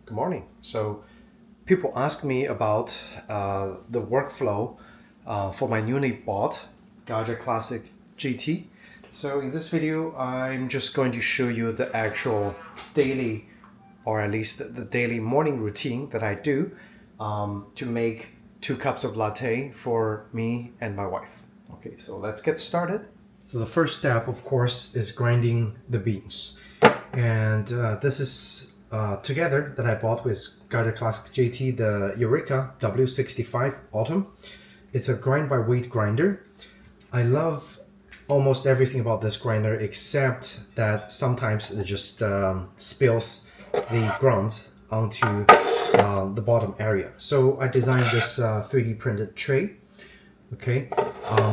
Good morning. So people ask me about the workflow for my newly bought Gaggia Classic GT. So in this video, I'm just going to show you the actual daily, or at least the daily morning routine that I do to make 2 cups of latte for me and my wife. Okay, so let's get started. So the first step, of course, is grinding the beans. And this is together that I bought with Gaggia Classic GT, the Eureka W65 Autumn. It's a grind by weight grinder. I love almost everything about this grinder except that sometimes it just spills the grounds onto the bottom area. So I designed this 3D printed tray, okay,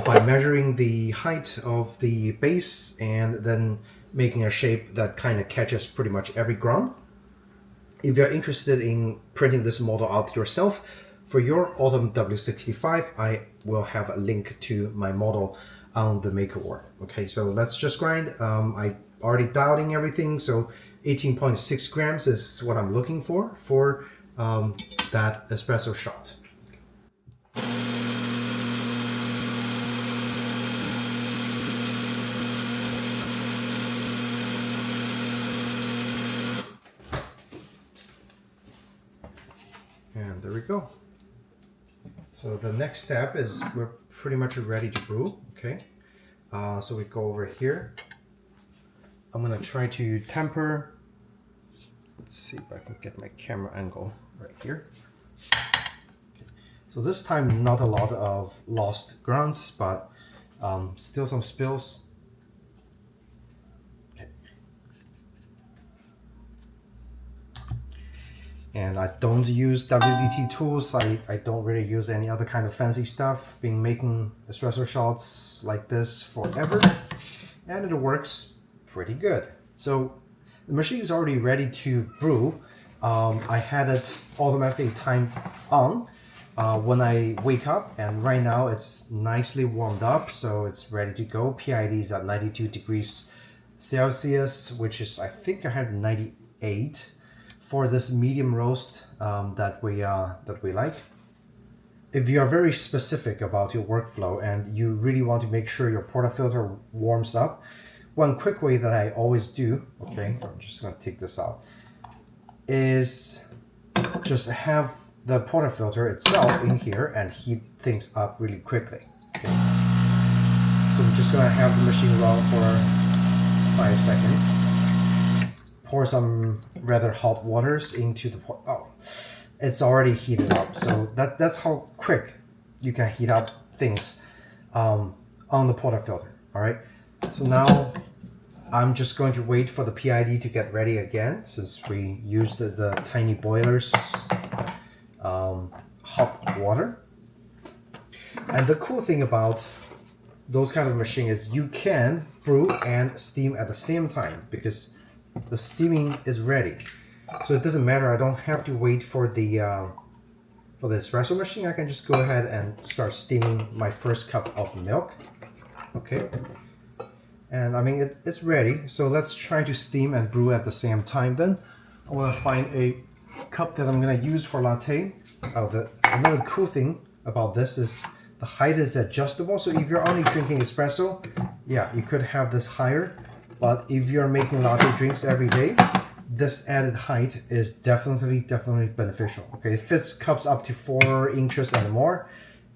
by measuring the height of the base and then making a shape that kind of catches pretty much every ground. If you're interested in printing this model out yourself for your Autumn W65, I will have a link to my model on the MakerWare. Okay, so let's just grind. I already dialed in everything, so 18.6 grams is what I'm looking for that espresso shot. And there we go. So the next step is we're pretty much ready to brew, okay? So we go over here. I'm gonna try to temper. Let's see if I can get my camera angle right here. Okay. So this time not a lot of lost grounds, but still some spills. And I don't use WDT tools. I don't really use any other kind of fancy stuff. Been making espresso shots like this forever, and it works pretty good. So the machine is already ready to brew. I had it automatically timed on when I wake up, and right now it's nicely warmed up, so it's ready to go. PID is at 92 degrees Celsius, which is, I think I had 98 for this medium roast that we like. If you are very specific about your workflow and you really want to make sure your portafilter warms up, one quick way that I always do, okay, I'm just gonna take this out, is just have the portafilter itself in here and heat things up really quickly. Okay. So I'm just gonna have the machine run for 5 seconds. Pour some rather hot waters into the pot. Oh, it's already heated up. So that's how quick you can heat up things on the portafilter. All right. So now I'm just going to wait for the PID to get ready again, since we used the tiny boilers hot water. And the cool thing about those kind of machine is you can brew and steam at the same time because the steaming is ready. So it doesn't matter, I don't have to wait for the espresso machine. I can just go ahead and start steaming my first cup of milk. Okay. And I mean, it's ready. So let's try to steam and brew at the same time then. I want to find a cup that I'm going to use for latte. Another cool thing about this is the height is adjustable. So if you're only drinking espresso, yeah, you could have this higher. But if you're making latte drinks every day, this added height is definitely beneficial. Okay, it fits cups up to 4 inches and more,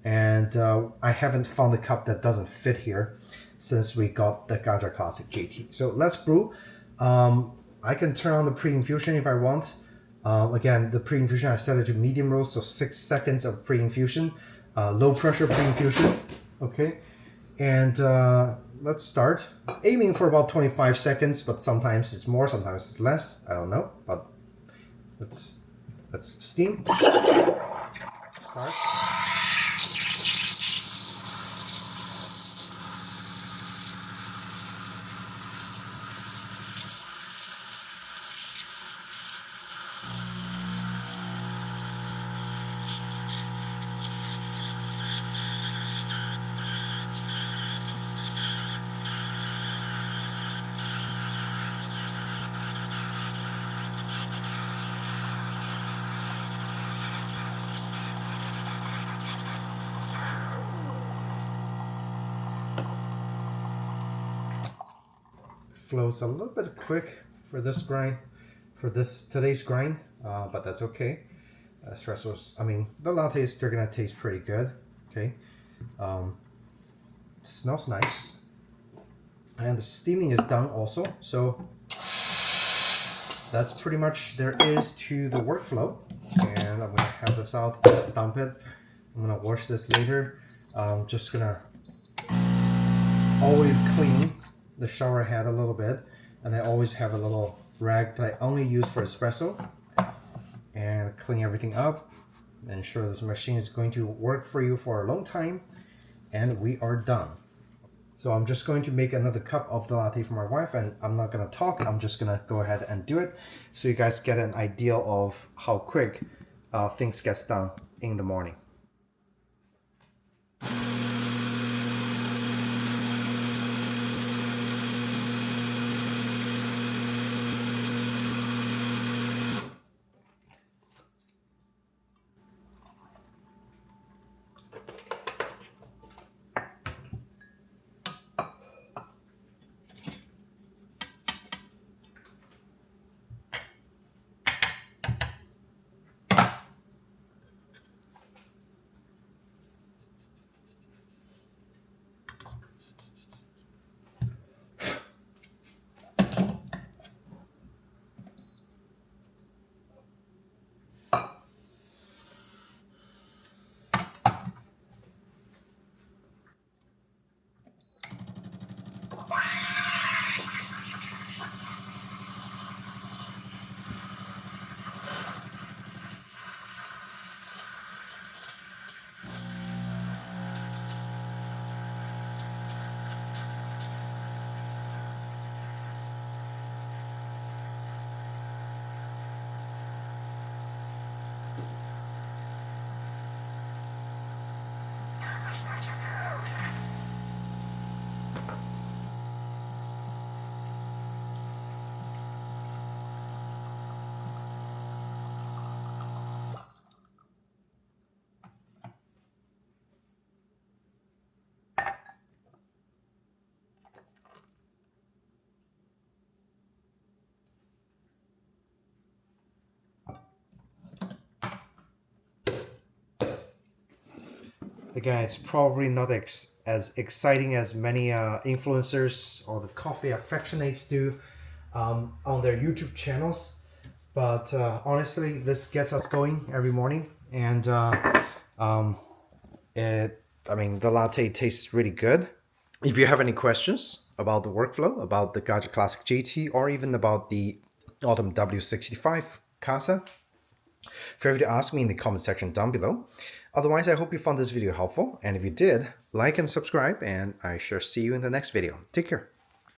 and I haven't found a cup that doesn't fit here since we got the Gaggia Classic GT. So let's brew. I can turn on the pre-infusion if I want. Again, the pre-infusion I set it to medium roast, so 6 seconds of pre-infusion, low pressure pre-infusion. Okay, and let's start. Aiming for about 25 seconds, but sometimes it's more, sometimes it's less. I don't know, but let's steam. Start. flows a little bit quick for this grind, for today's grind, but that's okay. Espressos, I mean, the lattes, they're gonna taste pretty good. Okay, it smells nice, and the steaming is done also. So that's pretty much there is to the workflow. And I'm gonna have this out, dump it. I'm gonna wash this later. I'm just gonna always clean the shower head a little bit, and I always have a little rag that I only use for espresso, and clean everything up. Ensure this machine is going to work for you for a long time, and we are done. So I'm just going to make another cup of the latte for my wife, and I'm not gonna talk, I'm just gonna go ahead and do it so you guys get an idea of how quick things gets done in the morning. Again, it's probably not as exciting as many influencers or the coffee affectionates do on their YouTube channels, but honestly, this gets us going every morning, and I mean, the latte tastes really good. If you have any questions about the workflow, about the Gaggia Classic GT, or even about the Autumn W65 Casa, feel free to ask me in the comment section down below. Otherwise, I hope you found this video helpful, and if you did, like and subscribe, and I shall see you in the next video. Take care.